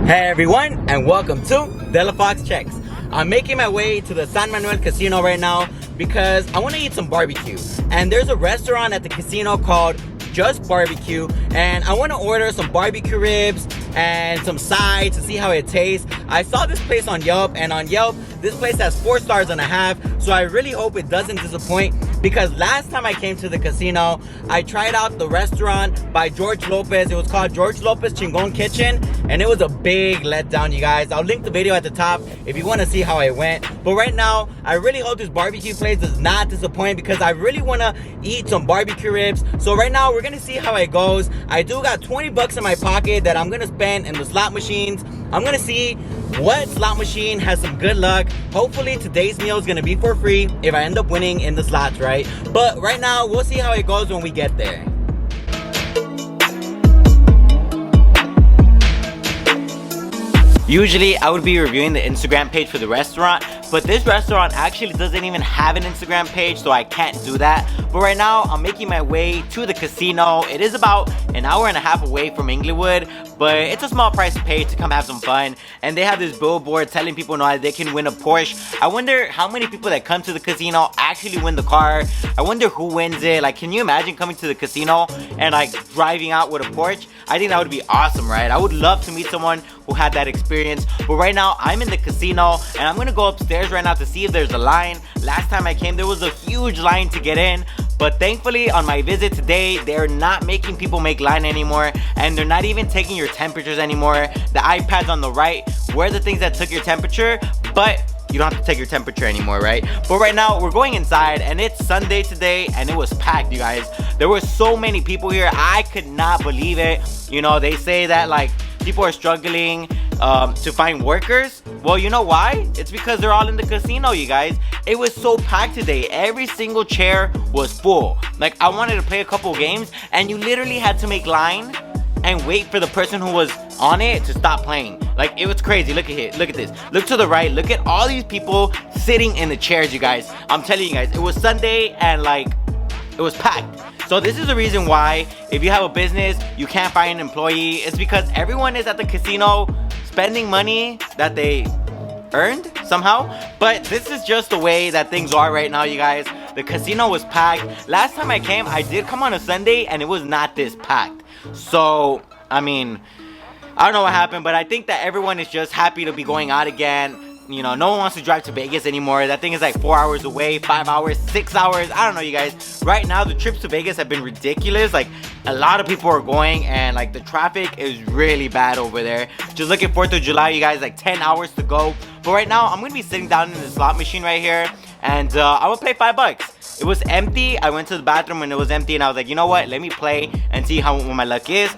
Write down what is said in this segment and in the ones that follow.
Hey everyone, and welcome to Della Fox Checks. I'm making my way to the San Manuel Casino right now because I want to eat some barbecue. And there's a restaurant at the casino called Just Barbecue, and I want to order some barbecue ribs and some sides to see how it tastes. I saw this place on Yelp, and on Yelp, this place has 4.5 stars, so I really hope it doesn't disappoint, because last time I came to the casino, I tried out the restaurant by George Lopez. It was called George Lopez Chingon Kitchen, and it was a big letdown, you guys. I'll link the video at the top if you want to see how I went. But right now, I really hope this barbecue place does not disappoint, because I really want to eat some barbecue ribs. So right now, we're going to see how it goes. I do got 20 bucks in my pocket that I'm going to spend in the slot machines. I'm going to see what slot machine has some good luck. Hopefully today's meal is going to be for free if I end up winning in the slots, right? But right now, we'll see how it goes when we get there. Usually, I would be reviewing the Instagram page for the restaurant, but this restaurant actually doesn't even have an Instagram page, so I can't do that. But right now, I'm making my way to the casino. It is about an hour and a half away from Inglewood, but it's a small price to pay to come have some fun. And they have this billboard telling people that they can win a Porsche. I wonder how many people that come to the casino actually win the car. I wonder who wins it. Like, can you imagine coming to the casino and like driving out with a Porsche? I think that would be awesome, right? I would love to meet someone who had that experience. But right now, I'm in the casino, and I'm gonna go upstairs right now to see if there's a line. Last time I came, there was a huge line to get in. But thankfully, on my visit today, they're not making people make line anymore, and they're not even taking your temperatures anymore. The iPads on the right were the things that took your temperature, but you don't have to take your temperature anymore, right? But right now, we're going inside, and it's Sunday today, and it was packed, you guys. There were so many people here. I could not believe it. You know, they say that, like, people are struggling to find workers. Well, you know why? It's because they're all in the casino, you guys. It was so packed today. Every single chair was full. Like, I wanted to play a couple games, and you literally had to make line and wait for the person who was on it to stop playing. Like, it was crazy. Look at it. Look at this. Look to the right. Look at all these people sitting in the chairs, you guys. I'm telling you guys, it was Sunday, and like, it was packed. So this is the reason why, if you have a business, you can't find an employee. It's because everyone is at the casino spending money that they earned somehow. But this is just the way that things are right now, you guys. The casino was packed. Last time I came, I did come on a Sunday, and it was not this packed. So, I mean, I don't know what happened, but I think that everyone is just happy to be going out again. You know, no one wants to drive to Vegas anymore. That thing is like 4 hours away, 5 hours, 6 hours. I don't know, you guys. Right now, the trips to Vegas have been ridiculous. Like, a lot of people are going, and like the traffic is really bad over there. Just look at 4th of July, you guys, like 10 hours to go. But right now, I'm going to be sitting down in the slot machine right here, and I'm going to play $5. It was empty. I went to the bathroom and it was empty, and I was like, you know what? Let me play and see what my luck is.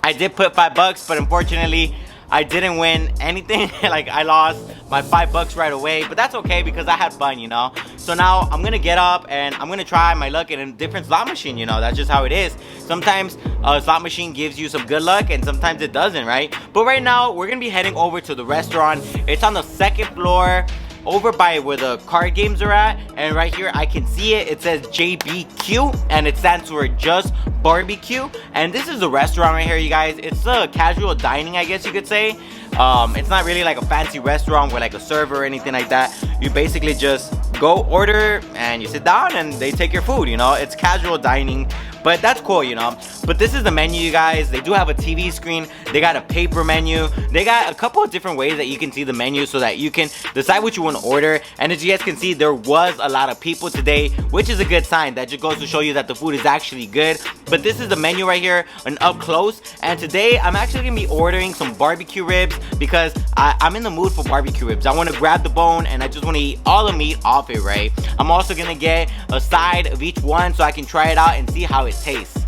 I did put $5, but unfortunately, I didn't win anything. Like, I lost my $5 right away, but that's okay because I had fun, you know. So now I'm gonna get up and I'm gonna try my luck in a different slot machine, you know. That's just how it is. Sometimes a slot machine gives you some good luck and sometimes it doesn't, right? But right now, we're gonna be heading over to the restaurant. It's on the 2nd floor, over by where the card games are at, and right here I can see it. It says JBQ, and it stands for Just Barbecue. And this is the restaurant right here, you guys. It's a casual dining, I guess you could say. It's not really like a fancy restaurant with like a server or anything like that. You basically just go order and you sit down and they take your food, you know. It's casual dining, but that's cool, you know. But this is the menu, you guys. They do have a TV screen. They got a paper menu. They got a couple of different ways that you can see the menu so that you can decide what you want to order. And as you guys can see, there was a lot of people today, which is a good sign. That just goes to show you that the food is actually good. But this is the menu right here and up close. And today, I'm actually going to be ordering some barbecue ribs because I'm in the mood for barbecue ribs. I want to grab the bone and I just want to eat all the meat off it, right? I'm also going to get a side of each one so I can try it out and see how it tastes.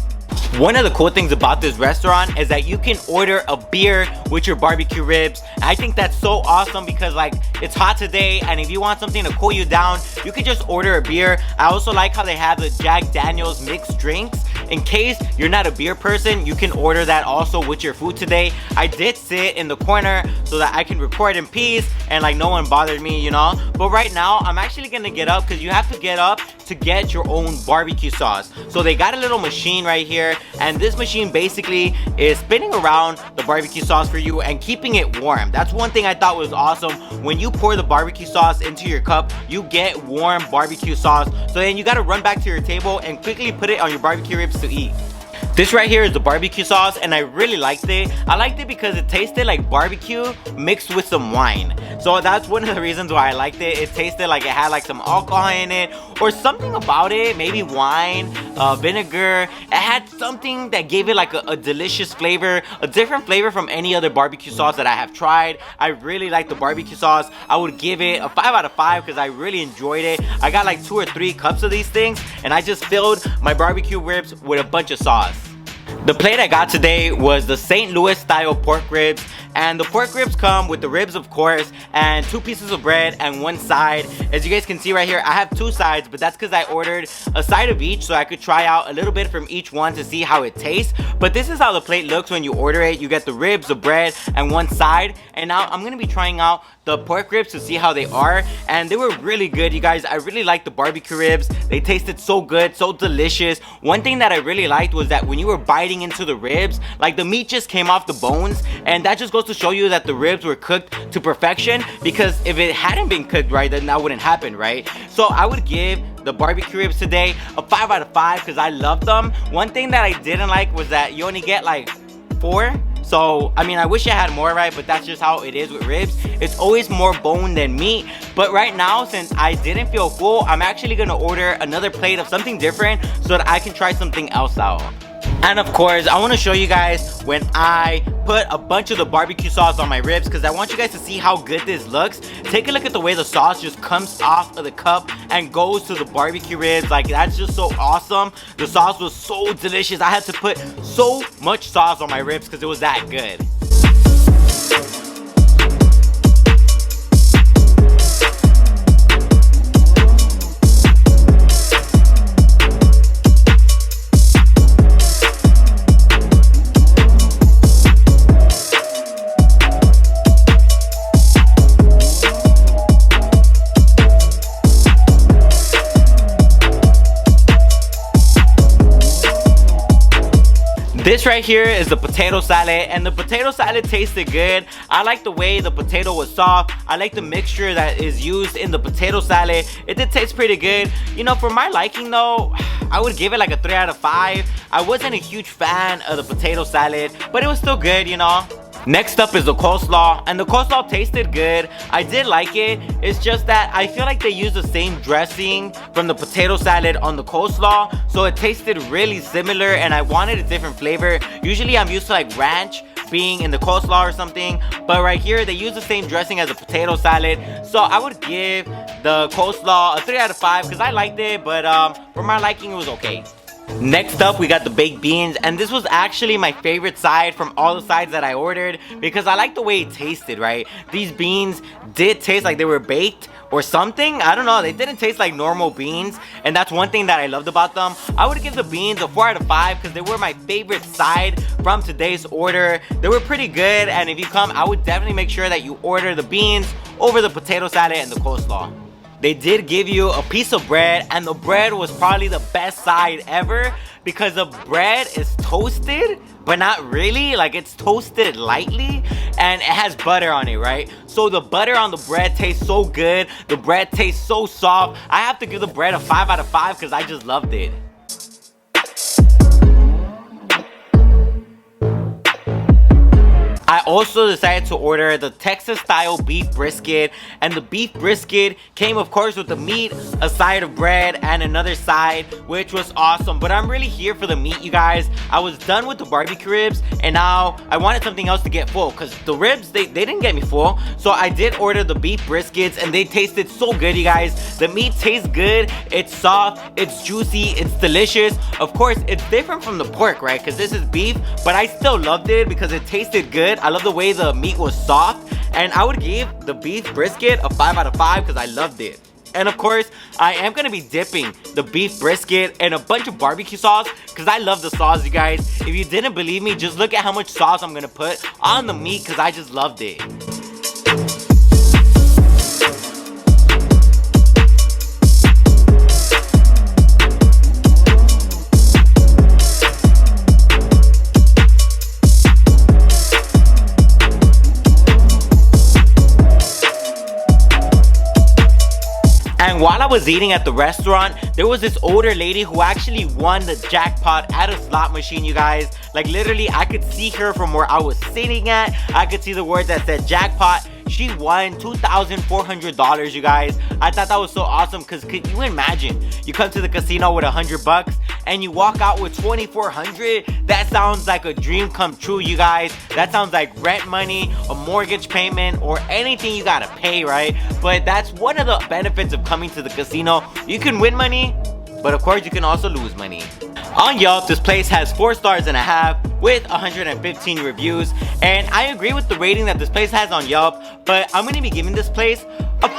One of the cool things about this restaurant is that you can order a beer with your barbecue ribs. I think that's so awesome because like it's hot today, and if you want something to cool you down, you can just order a beer. I also like how they have the Jack Daniel's mixed drinks in case you're not a beer person, you can order that also with your food today. I did sit in the corner so that I can record in peace and like no one bothered me, you know. But right now I'm actually gonna get up because you have to get up to get your own barbecue sauce. So they got a little machine right here, and this machine basically is spinning around the barbecue sauce for you and keeping it warm. That's one thing I thought was awesome. When you pour the barbecue sauce into your cup, you get warm barbecue sauce, so then you got to run back to your table and quickly put it on your barbecue ribs to eat. This right here is the barbecue sauce, and I really liked it. I liked it because it tasted like barbecue mixed with some wine. So that's one of the reasons why I liked it. It tasted like it had like some alcohol in it or something about it, maybe wine, vinegar. It had something that gave it like a delicious flavor, a different flavor from any other barbecue sauce that I have tried. I really like the barbecue sauce. I would give it a 5 out of 5 because I really enjoyed it. I got like 2 or 3 cups of these things, and I just filled my barbecue ribs with a bunch of sauce. The plate I got today was the St. Louis style pork ribs, and the pork ribs come with the ribs, of course, and 2 pieces of bread and 1 side. As you guys can see right here, I have 2 sides, but that's because I ordered a side of each so I could try out a little bit from each one to see how it tastes. But this is how the plate looks when you order it. You get the ribs, the bread, and 1 side. And now I'm gonna be trying out the pork ribs to see how they are, and they were really good, you guys. I really liked the barbecue ribs. They tasted so good, so delicious. One thing that I really liked was that when you were biting into the ribs, like the meat just came off the bones, and that just goes to show you that the ribs were cooked to perfection, because if it hadn't been cooked right, then that wouldn't happen, right? So I would give the barbecue ribs today a 5 out of 5 because I loved them. One thing that I didn't like was that you only get like 4. So, I mean, I wish I had more, right? But that's just how it is with ribs. It's always more bone than meat. But right now, since I didn't feel full, I'm actually gonna order another plate of something different so that I can try something else out. And of course, I want to show you guys when I put a bunch of the barbecue sauce on my ribs, because I want you guys to see how good this looks. Take a look at the way the sauce just comes off of the cup and goes to the barbecue ribs. Like, that's just so awesome. The sauce was so delicious. I had to put so much sauce on my ribs because it was that good. This right here is the potato salad, and the potato salad tasted good. I like the way the potato was soft. I like the mixture that is used in the potato salad. It did taste pretty good. You know, for my liking though, I would give it like a 3 out of 5. I wasn't a huge fan of the potato salad, but it was still good, you know. Next up is the coleslaw, and the coleslaw tasted good. I did like it. It's just that I feel like they used the same dressing from the potato salad on the coleslaw, so it tasted really similar, and I wanted a different flavor. Usually I'm used to like ranch being in the coleslaw or something, but right here they use the same dressing as a potato salad, so I would give the coleslaw a 3 out of 5 because I liked it, but for my liking it was okay. Next up, we got the baked beans, and this was actually my favorite side from all the sides that I ordered because I like the way it tasted, right? These beans did taste like they were baked or something. I don't know, they didn't taste like normal beans, and that's one thing that I loved about them. I would give the beans a 4 out of 5 because they were my favorite side from today's order. They were pretty good, and if you come, I would definitely make sure that you order the beans over the potato salad and the coleslaw. They did give you a piece of bread, and the bread was probably the best side ever because the bread is toasted, but not really. Like, it's toasted lightly, and it has butter on it, right? So the butter on the bread tastes so good. The bread tastes so soft. I have to give the bread a 5 out of 5 because I just loved it. I also decided to order the Texas style beef brisket, and the beef brisket came of course with the meat, a side of bread, and another side, which was awesome. But I'm really here for the meat, you guys. I was done with the barbecue ribs, and now I wanted something else to get full because the ribs, they didn't get me full. So I did order the beef briskets, and they tasted so good, you guys. The meat tastes good, it's soft, it's juicy, it's delicious. Of course, it's different from the pork, right? Because this is beef, but I still loved it because it tasted good. I love the way the meat was soft, and I would give the beef brisket a 5 out of 5 because I loved it. And of course, I am gonna be dipping the beef brisket in a bunch of barbecue sauce because I love the sauce, you guys. If you didn't believe me, just look at how much sauce I'm gonna put on the meat because I just loved it. And while I was eating at the restaurant, there was this older lady who actually won the jackpot at a slot machine, you guys. Like literally, I could see her from where I was sitting at. I could see the words that said jackpot. She won $2,400, you guys. I thought that was so awesome because could you imagine? You come to the casino with $100 and you walk out with $2,400. That sounds like a dream come true, you guys. That sounds like rent money, a mortgage payment, or anything you gotta pay, right? But that's one of the benefits of coming to the casino. You can win money, but of course you can also lose money. On Yelp, this place has 4.5 stars with 115 reviews, and I agree with the rating that this place has on Yelp, but I'm gonna be giving this place a 4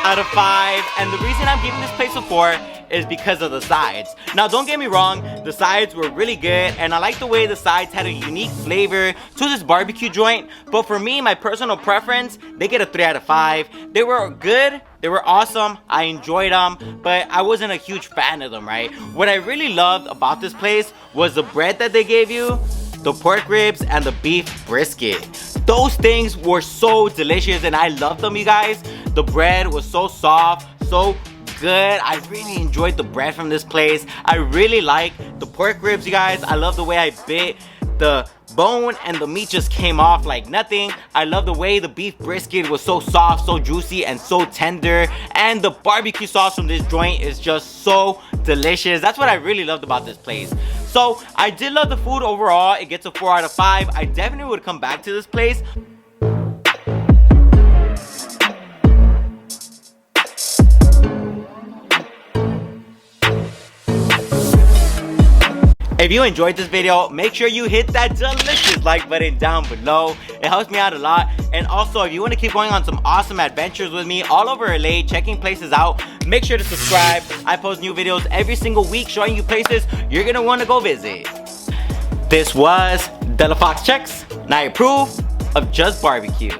out of 5, and the reason I'm giving this place a 4 is because of the sides. Now don't get me wrong, the sides were really good, and I like the way the sides had a unique flavor to this barbecue joint, but for me, my personal preference, they get a 3 out of 5. They were good, they were awesome, I enjoyed them, but I wasn't a huge fan of them, right? What I really loved about this place was the bread that they gave you, the pork ribs, and the beef brisket. Those things were so delicious and I loved them, you guys. The bread was so soft, so good. I really enjoyed the bread from this place. I really like the pork ribs, you guys. I love the way I bit the bone and the meat just came off like nothing. I love the way the beef brisket was so soft, so juicy, and so tender. And the barbecue sauce from this joint is just so delicious. That's what I really loved about this place. So I did love the food overall. It gets a 4 out of 5. I definitely would come back to this place. If you enjoyed this video, make sure you hit that delicious like button down below. It helps me out a lot. And also, if you want to keep going on some awesome adventures with me all over LA, checking places out, make sure to subscribe. I post new videos every single week showing you places you're going to want to go visit. This was Della Fox Checks, and I approve of Just Barbecue.